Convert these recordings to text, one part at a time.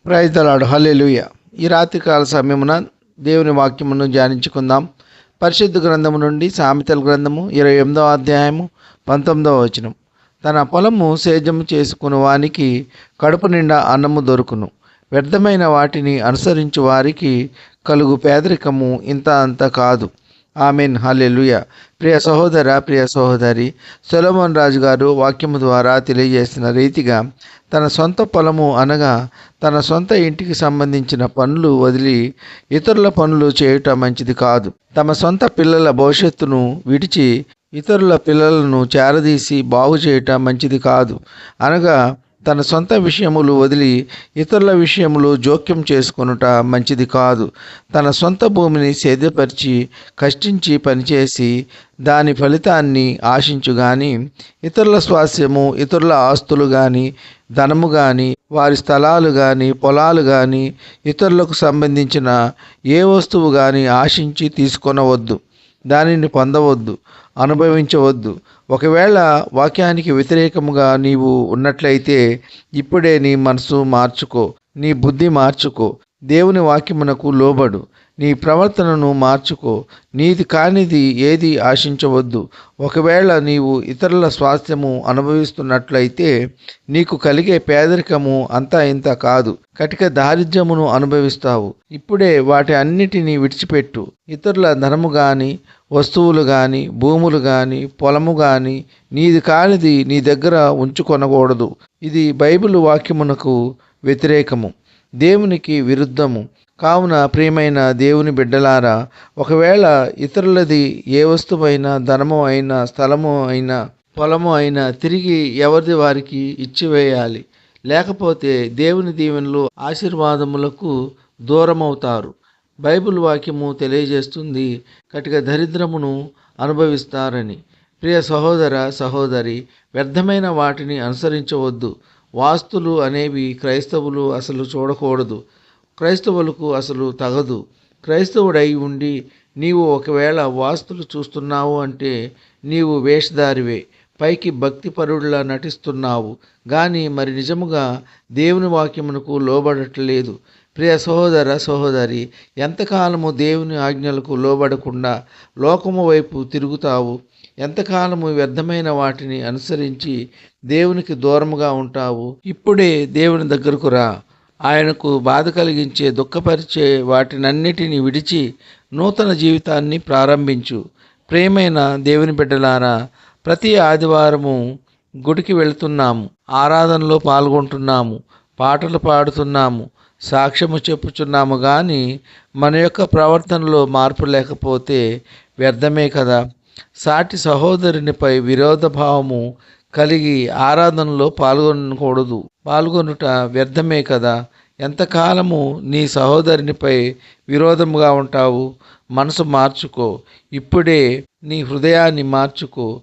Praise the lord. హల్లెలూయా. ఈ రాత్రికాల సమయమున దేవుని వాక్యమును ధ్యానించుకుందాం. పరిశుద్ధ గ్రంథము నుండి సామెతల గ్రంథము 28వ అధ్యాయము 19వ వచనం. తన పొలము సేద్యము చేసుకుని వానికి కడుపు నిండా అన్నము దొరుకును. వ్యర్థమైన వాటిని అనుసరించు వారికి కలుగు పేదరికము ఇంత అంత కాదు. ఆమెన్. హల్లెలూయా. ప్రియ సహోదర, ప్రియ సహోదరి, సొలొమోన్ రాజు గారు వాక్యము ద్వారా తెలియజేసిన రీతిగా తన సొంత పొలము అనగా తన సొంత ఇంటికి సంబంధించిన పనులు వదిలి ఇతరుల పనులు చేయటం మంచిది కాదు. తమ సొంత పిల్లల భవిష్యత్తును విడిచి ఇతరుల పిల్లలను చేరదీసి బాగు చేయటం మంచిది కాదు. అనగా తన సొంత విషయములు వదిలి ఇతరుల విషయములు జోక్యం చేసుకొనుట మంచిది కాదు. తన సొంత భూమిని సేద్యపరిచి కష్టించి పనిచేసి దాని ఫలితాన్ని ఆశించు గాని ఇతరుల స్వాస్థ్యము, ఇతరుల ఆస్తులు కానీ, ధనము కానీ, వారి స్థలాలు కానీ, పొలాలు కానీ, ఇతరులకు సంబంధించిన ఏ వస్తువు కానీ ఆశించి తీసుకొనవద్దు. దానిని పొందవద్దు, అనుభవించవద్దు. ఒకవేళ వాక్యానికి వ్యతిరేకముగా నీవు ఉన్నట్లయితే ఇప్పుడే నీ మనసు మార్చుకో, నీ బుద్ధి మార్చుకో. దేవుని వాక్యమునకు లోబడు. నీ ప్రవర్తనను మార్చుకో. నీది కానిది ఏది ఆశించవద్దు. ఒకవేళ నీవు ఇతరుల స్వాస్థ్యము అనుభవిస్తున్నట్లయితే నీకు కలిగే పేదరికము అంతా ఇంత కాదు. కటిక దారిద్ర్యమును అనుభవిస్తావు. ఇప్పుడే వాటి అన్నిటినీ విడిచిపెట్టు. ఇతరుల ధనము కానీ, వస్తువులు కానీ, భూములు కానీ, పొలము కానీ నీది కానిది నీ దగ్గర ఉంచుకొనకూడదు. ఇది బైబిల్ వాక్యమునకు వ్యతిరేకము, దేవునికి విరుద్ధము. కావున ప్రియమైన దేవుని బిడ్డలారా, ఒకవేళ ఇతరులది ఏ వస్తువైనా, ధనము అయినా, స్థలము అయినా, పొలము అయినా తిరిగి ఎవరిది వారికి ఇచ్చివేయాలి. లేకపోతే దేవుని దీవెనలు, ఆశీర్వాదములకు దూరమవుతారు. బైబిల్ వాక్యము తెలియజేస్తుంది కటిక దరిద్రమును అనుభవిస్తారని. ప్రియ సహోదర, సహోదరి, వ్యర్థమైన వాటిని అనుసరించవద్దు. వాస్తులు అనేవి క్రైస్తవులు అసలు చూడకూడదు. క్రైస్తవులకు అసలు తగదు. క్రైస్తవుడై ఉండి నీవు ఒకవేళ వాస్తులు చూస్తున్నావు అంటే నీవు వేషధారివే. పైకి భక్తిపరుడిలా నటిస్తున్నావు కానీ మరి నిజముగా దేవుని వాక్యమునకు లోబడట్లేదు. ప్రియ సహోదర, సహోదరి, ఎంతకాలము దేవుని ఆజ్ఞలకు లోబడకుండా లోకము వైపు తిరుగుతావు? ఎంతకాలము వ్యర్థమైన వాటిని అనుసరించి దేవునికి దూరముగా ఉంటావు? ఇప్పుడే దేవుని దగ్గరకు రా. ఆయనకు బాధ కలిగించే, దుఃఖపరిచే వాటినన్నిటిని విడిచి నూతన జీవితాన్ని ప్రారంభించు. ప్రియమైన దేవుని బిడ్డలారా, ప్రతి ఆదివారము గుడికి వెళుతున్నాము, ఆరాధనలో పాల్గొంటున్నాము, పాటలు పాడుతున్నాము, సాక్ష్యము చెప్పుచున్నాము. కానీ మన యొక్క ప్రవర్తనలో మార్పు లేకపోతే వ్యర్థమే కదా. సాటి సహోదరునిపై విరోధ భావము కలిగి ఆరాధనలో పాల్గొనుట వ్యర్థమే కదా. ఎంతకాలము నీ సహోదరునిపై విరోధముగా ఉంటావు? మనసు మార్చుకో. ఇప్పుడే నీ హృదయాన్ని మార్చుకో.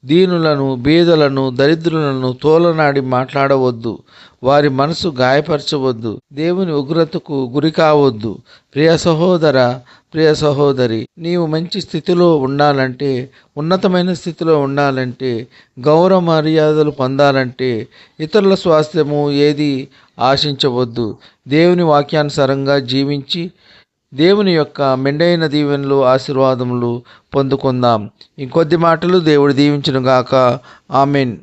దీనులను, బీదలను, దరిద్రులను తోలనాడి మాట్లాడవద్దు. వారి మనసు గాయపరచవద్దు. దేవుని ఉగ్రతకు గురి కావద్దు. ప్రియ సహోదర, ప్రియ సహోదరి, నీవు మంచి స్థితిలో ఉండాలంటే, ఉన్నతమైన స్థితిలో ఉండాలంటే, గౌరవ మర్యాదలు పొందాలంటే ఇతరుల స్వాస్థ్యము ఏది ఆశించవద్దు. దేవుని వాక్యానుసారంగా జీవించి దేవుని యొక్క మెండైన దీవెనలు, ఆశీర్వాదములు పొందుకుందాం. ఇంకొద్ది మాటలు దేవుడు దీవించును గాక. ఆమెన్.